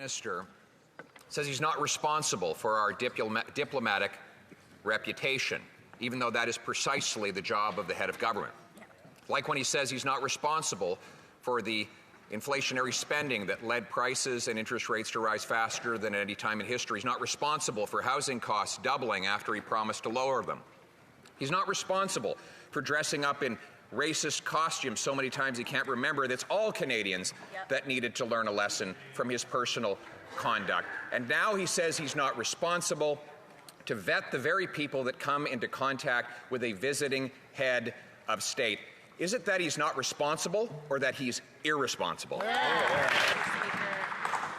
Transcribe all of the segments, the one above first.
Minister says he's not responsible for our diplomatic reputation, even though that is precisely the job of the head of government. Like when he says he's not responsible for the inflationary spending that led prices and interest rates to rise faster than at any time in history. He's not responsible for housing costs doubling after he promised to lower them. He's not responsible for dressing up in racist costumes so many times he can't remember that's all Canadians that needed to learn a lesson from his personal conduct. And now he says he's not responsible to vet the very people that come into contact with a visiting head of state. Is it that he's not responsible or that he's irresponsible?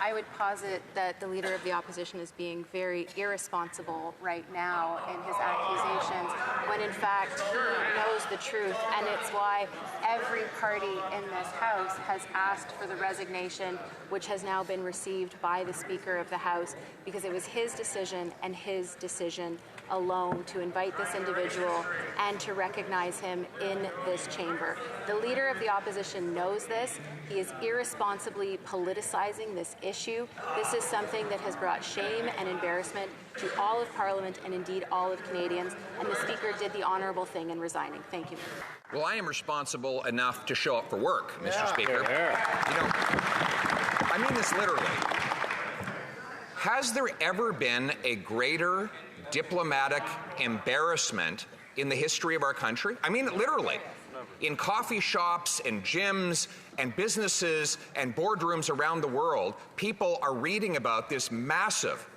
I would posit that the Leader of the Opposition is being very irresponsible right now in his accusations, when in fact he knows the truth, and it's why every party in this House has asked for the resignation, which has now been received by the Speaker of the House, because it was his decision and his decision alone to invite this individual and to recognize him in this chamber. The Leader of the Opposition knows this. He is irresponsibly politicizing this issue. This is something that has brought shame and embarrassment to all of Parliament and indeed all of Canadians, and the Speaker did the honourable thing in resigning. Thank you. Well, I am responsible enough to show up for work, Mr. Speaker. You know, I mean this literally. Has there ever been a greater diplomatic embarrassment in the history of our country? I mean it literally. In coffee shops and gyms and businesses and boardrooms around the world, people are reading about this massive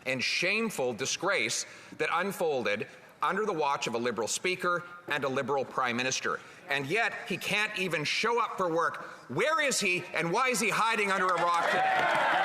and shameful disgrace that unfolded under the watch of a Liberal Speaker and a Liberal Prime Minister. And yet, he can't even show up for work. Where is he, and why is he hiding under a rock today?